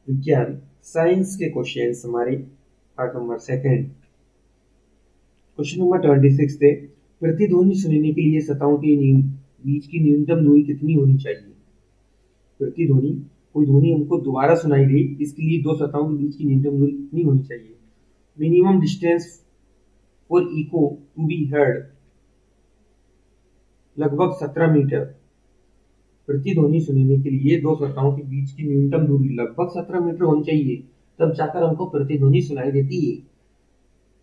विज्ञान साइंस के क्वेश्चंस हमारे part number second. Question number 26 थे, प्रतिध्वनि सुनने के लिए सतहों के बीच की न्यूनतम दूरी कितनी होनी चाहिए। प्रतिध्वनि, कोई ध्वनि हमको दोबारा सुनाई दे, इसके लिए दो सतहों के बीच की न्यूनतम दूरी कितनी होनी चाहिए। Minimum distance for echo to be heard लगभग 17 मीटर। प्रतिध्वनि सुनने के लिए दो सतहों के बीच की न्यूनतम दूरी लगभग 17 मीटर होनी चाहिए, तब जाकर हमको प्रतिध्वनि सुनाई देती है।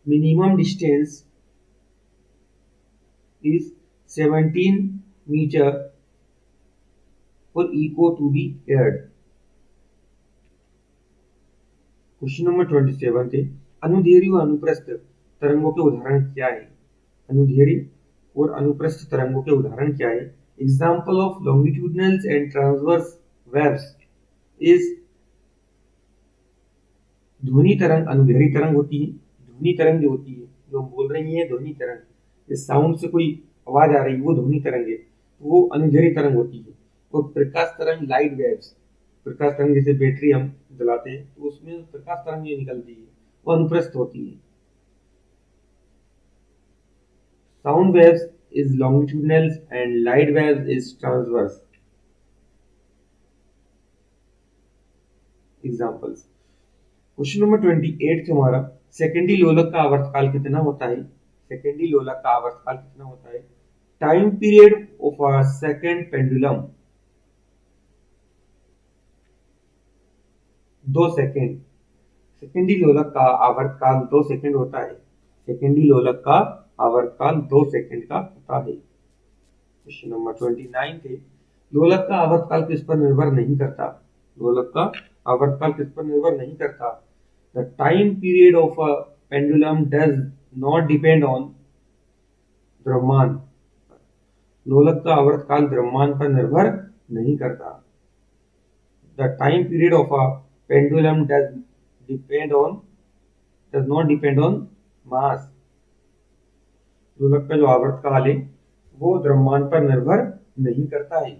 Minimum distance is 17 meter for echo to be heard. Question number 27 थे, अनुदैर्घ्य व अनुप्रस्थ तरंगों के उदाहरण क्या है। अनुदैर्घ्य और अनुप्रस्थ तरंगों के उदाहरण क्या है। Example of longitudinal and transverse waves is ध्वनि तरंग अनुदैर्घ्य तरंग होती है। ध्वनि तरंग जो होती है, जो हम बोल रही है ध्वनि तरंग, इस साउंड से कोई आवाज आ रही है वो ध्वनि तरंग है, वो अनुदैर्घ्य तरंग होती है। और प्रकाश तरंग लाइट वेव्स, प्रकाश तरंग जैसे बैटरी हम जलाते हैं तो उसमें प्रकाश तरंग जो निकलती है वो अनुप्रस्थ होती है। Sound waves is longitudinal and light waves is transverse. Examples. Question number 28 हमारा, सेकेंडरी लोलक का आवर्तकाल कितना होता है। सेकेंडरी लोलक का आवर्तकाल कितना होता है। Time period of a second pendulum 2 सेकंड। सेकेंडरी लोलक का आवर्तकाल 2 सेकंड होता है। सेकेंडरी लोलक का आवर्तकाल 2 सेकंड का होता है। क्वेश्चन नंबर 29 है, लोलक का आवर्तकाल किस पर निर्भर नहीं करता। लोलक का आवर्तकाल किस पर निर्भर नहीं करता। The time period of a pendulum does not depend on द्रव्यमान। लोलक का आवर्तकाल द्रव्यमान पर निर्भर नहीं करता। The time period of a pendulum does not depend on mass. लोलक का जो आवर्तकाल है वो द्रव्यमान पर निर्भर नहीं करता है।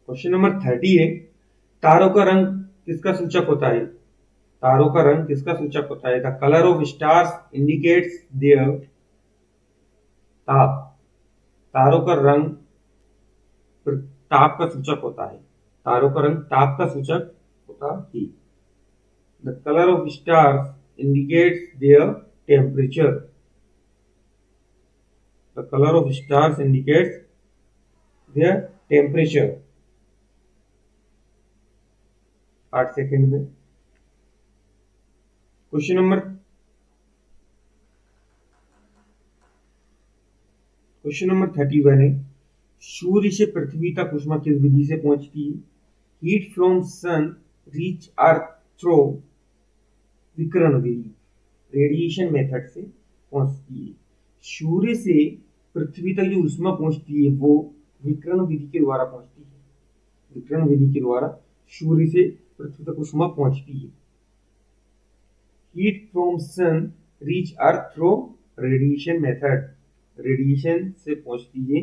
क्वेश्चन नंबर 30 है, तारों का रंग किसका सूचक होता है। तारों का रंग किसका सूचक होता है। The colour of stars indicates their ताप। तारों का रंग ताप का सूचक होता है। तारों का रंग ताप का सूचक होता है। The colour of stars indicates their temperature. The colour of stars indicates their temperature. 8 second में। क्वेश्चन नंबर 31 है, सूर्य से पृथ्वी तक ऊष्मा किस विधि से पहुंचती है। Heat from sun reach earth through विकिरण विधि, रेडिएशन मेथड से पहुंचती है। सूर्य से पृथ्वी तक जो ऊष्मा पहुंचती है वो विकिरण विधि के द्वारा पहुंचती है। विकिरण विधि के द्वारा सूर्य से पृथ्वी तक ऊष्मा पहुंचती है। Heat from sun reach earth through radiation method, radiation से पहुंचती है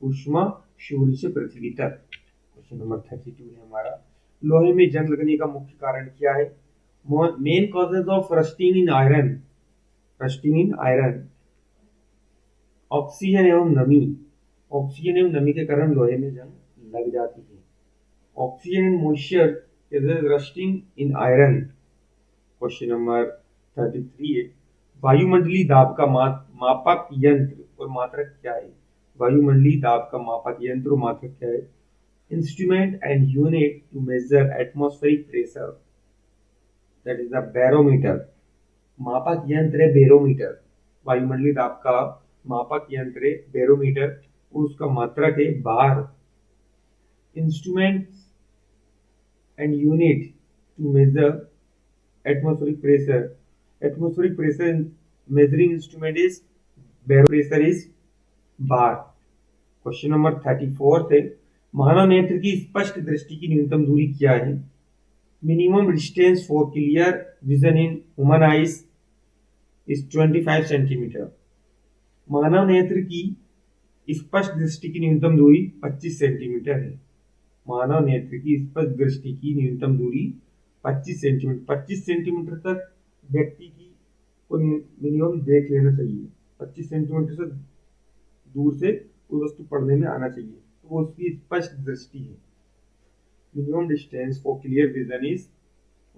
ऊष्मा सूर्य से पृथ्वी तक। क्वेश्चन नंबर 32 है हमारा, लोहे में जंग लगने का मुख्य कारण क्या है। Main causes of rusting in iron. Rusting in iron, oxygen एवं नमी। ऑक्सीजन एवं नमी के कारण लोहे में जंग लग जाती है। Oxygen and moisture is rusting in iron. Question number 33 है, वायुमंडलीय दाब का मापक यंत्र और मात्रक क्या है। वायुमंडलीय दाब का मापक यंत्र और मात्रक क्या है। Instrument and unit to measure atmospheric pressure, that is the barometer. मापक यंत्र है बैरोमीटर। वायुमंडलीय दाब का मापक यंत्र है बैरोमीटर और उसका मात्रक है bar. Instrument and unit to measure atmospheric pressure. Atmospheric pressure measuring instrument is barometer is bar. Question number 34 है, मानव नेत्र की स्पष्ट दृष्टि की न्यूनतम दूरी क्या है। Minimum distance for clear vision in human eyes is 25 centimetre. मानव नेत्र की स्पष्ट दृष्टि की न्यूनतम दूरी 25 सेंटीमीटर है। मानव नेत्र की स्पष्ट दृष्टि की न्यूनतम दूरी 25 सेंटीमीटर, 25 सेंटीमीटर तक व्यक्ति की को मिनिमम देख लेना चाहिए। 25 सेंटीमीटर से दूर से कोई वस्तु पढ़ने में आना चाहिए, तो वो उसकी स्पष्ट दृष्टि है। Minimum distance for clear vision is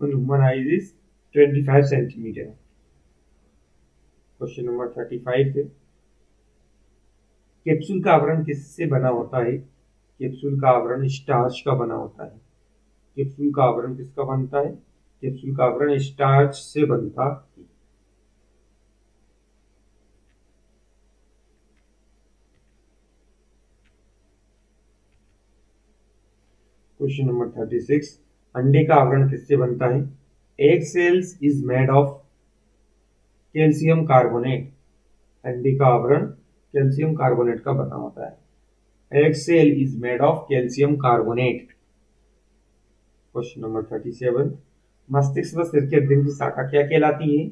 on human eyes is 25 centimetre. Question number 35 है, कैप्सूल का आवरण किससे बना होता है? कैप्सूल का आवरण स्टार्च का बना होता है। कैप्सूल का आवरण किसका बनता है? कैप्सूल का आवरण स्टार्च से बनता है। क्वेश्चन नंबर 36, अंडे का आवरण किससे बनता है? Egg cells is made of calcium carbonate. अंडे का आवरण कैल्शियम कार्बोनेट का बना होता है। Egg cell is made of calcium carbonate. Question number 37, मस्तिष्क व सिर के अध्ययन की शाखा क्या कहलाती है?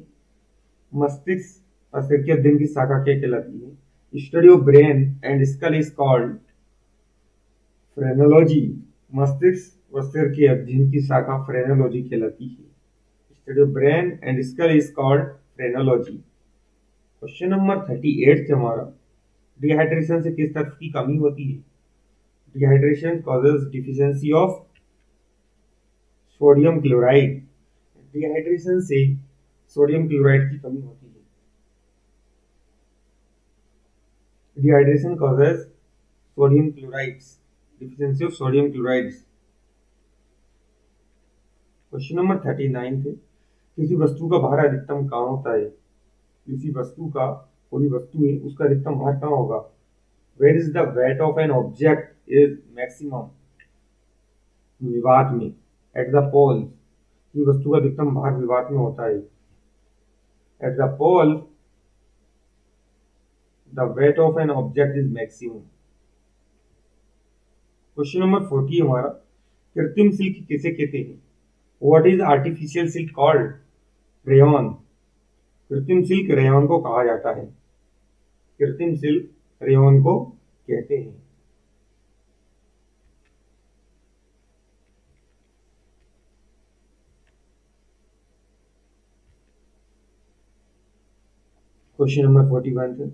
मस्तिष्क और सिर के अध्ययन की शाखा क्या कहलाती है? Study of brain and skull is called phrenology. मस्तिष्क व सिर के अध्ययन की शाखा फ्रेनोलॉजी कहलाती है। Study of brain and skull is called phrenology. Question number 38 हमारा, डिहाइड्रेशन से किस तत्व की कमी होती है? Dehydration causes deficiency of sodium chloride. Dehydration से सोडियम क्लोराइड की कमी होती है। Dehydration causes sodium chlorides, deficiency of sodium chlorides. Question number 39 है, किसी वस्तु का भार अधिकतम कहाँ होता है? किसी वस्तु का, कोई वस्तु है, उसका अधिकतम भार कहाँ होगा? Where is the weight of an object is maximum? विवाद में। एट द पोल, किसी वस्तु का अधिकतम भार विवाद में होता है। At the pole the weight of an object is maximum. Question number 40 हमारा, कृत्रिम सिल्क किसे कहते हैं? What is artificial silk called? Rayon. कृत्रिम सिल्क रेयन को कहा जाता है। कृत्रिम सिल्क रेयन को कहते हैं। क्वेश्चन नंबर 41 है,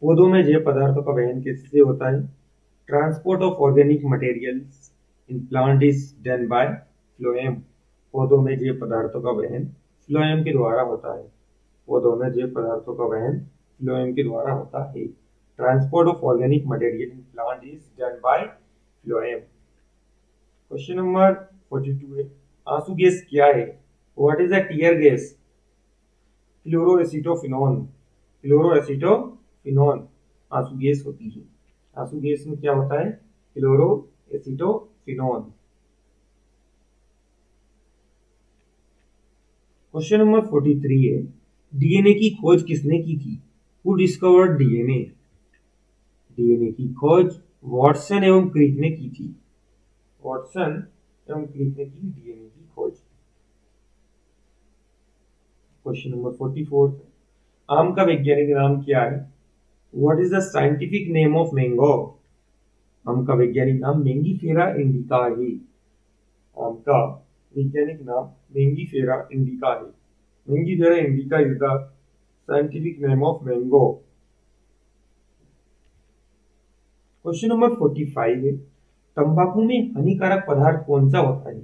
पौधों में जैव पदार्थों का वहन किससे होता है? Transport of organic materials in plant is done by phloem. पौधों में जैव पदार्थों का वहन फ्लोएम के द्वारा होता है। पौधों में जैव पदार्थों का वहन फ्लोएम के द्वारा होता है। Transport of organic material in plant is done by phloem. Question number 42 है, आंसू गैस क्या है? What is a tear gas? Chloroacetophenone. Chloroacetophenone आंसू गैस होती है। आंसू गैस में क्या होता है? क्लोरोएसिटोफिनोन। क्वेश्चन नंबर 43 है, डीएनए की खोज किसने की थी? Who discovered DNA? डीएनए की खोज वॉटसन एवं क्रिक ने की थी। वॉटसन एवं क्रिक ने की डीएनए की खोज। क्वेश्चन नंबर 44, आम का वैज्ञानिक नाम क्या है? What is the scientific name of mango? आम का वैज्ञानिक नाम मैंगीफेरा इंडिका है। आम का वैज्ञानिक नाम मैंगीफेरा इंडिका है। Mangifera indica is the scientific name of mango. Question number 45 है, तंबाकू में हानिकारक पदार्थ कौन सा होता है?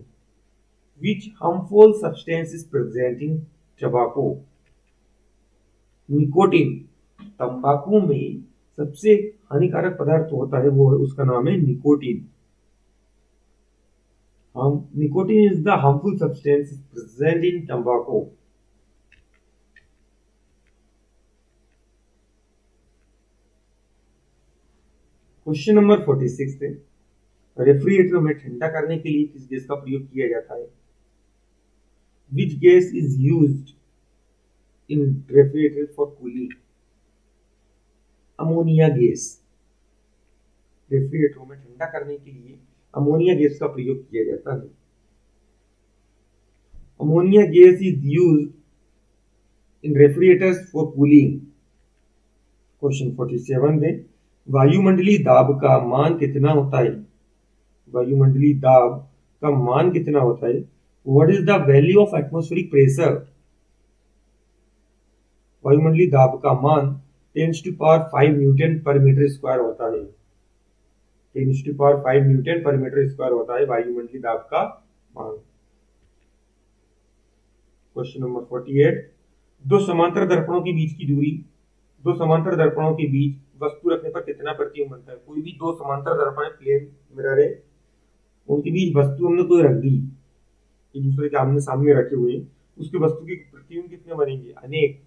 Which harmful substance is present in tobacco? Nicotine. तंबाकू में सबसे हानिकारक पदार्थ होता है, वो उसका नाम है nicotine. Nicotine is the harmful substance present in tobacco. Question number 46 है, रेफ्रिजरेटर में ठंडा करने के लिए किस गैस का प्रयोग किया जाता है? Which gas is used in refrigerator for cooling? Ammonia gas. Refrigerator में ठंडा करने के लिए अमोनिया गैस का प्रयोग किया जाता है। Ammonia gas is used in refrigerators for cooling. Question 47 है, वायुमंडलीय दाब का मान कितना होता है? वायुमंडलीय दाब का मान कितना होता है? What is the value of atmospheric pressure? वायुमंडलीय दाब का मान 10 टू पावर 5 न्यूटन पर मीटर स्क्वायर होता है। 10 टू पावर 5 न्यूटन पर मीटर स्क्वायर होता है वायुमंडलीय दाब का मान। क्वेश्चन नंबर 48, दो समांतर दर्पणों के बीच की दूरी, दो समांतर दर्पणों के बीच वस्तु रखने पर कितना प्रतिबिंब बनता है? कोई भी दो समांतर दर्पण है, प्लेन मिरर है, उनके बीच वस्तु हमने कोई रख दी, एक दूसरे के आमने सामने रखे हुए, उसके वस्तु के प्रतिबिंब कितने बनेंगे? अनेक।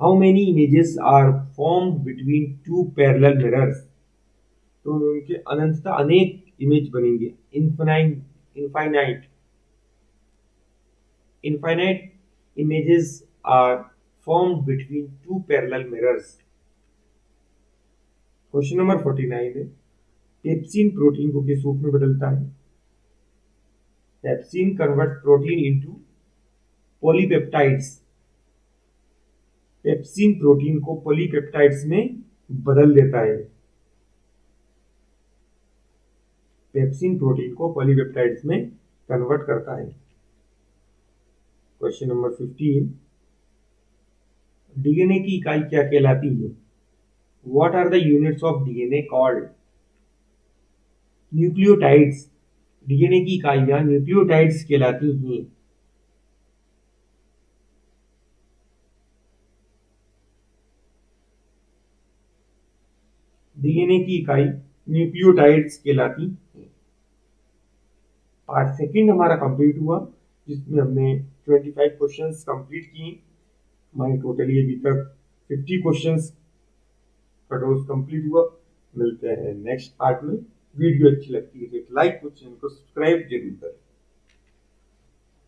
How many images are formed between two parallel mirrors? तो उनके अनंतता अनेक इमेज बनेंगे। Infinite infinite infinite images are formed between two parallel mirrors. Question number 49 है, पेप्सिन प्रोटीन को किस रूप में बदलता है? Pepsin convert protein into polypeptides. Pepsin protein को पॉलीपेप्टाइड्स में बदल देता है। पेप्सिन प्रोटीन को पॉलीपेप्टाइड्स में कन्वर्ट करता है। क्वेश्चन नंबर 15, डीएनए की इकाई क्या कहलाती है? What are the units of DNA called? Nucleotides. DNA की इकाइयां न्यूक्लियोटाइड्स कहलाती हैं। डीएनए की इकाई न्यूक्लियोटाइड्स कहलाती है। पार्ट सेकंड हमारा कंप्लीट हुआ, जिसमें हमने 25 क्वेश्चंस कंप्लीट किए। हमारे टोटली अभी तक 50 क्वेश्चंस का डोज कंप्लीट हुआ। मिलते हैं नेक्स्ट पार्ट में। वीडियो अच्छी लगती है तो लाइक, चैनल को सब्सक्राइब जरूर करें।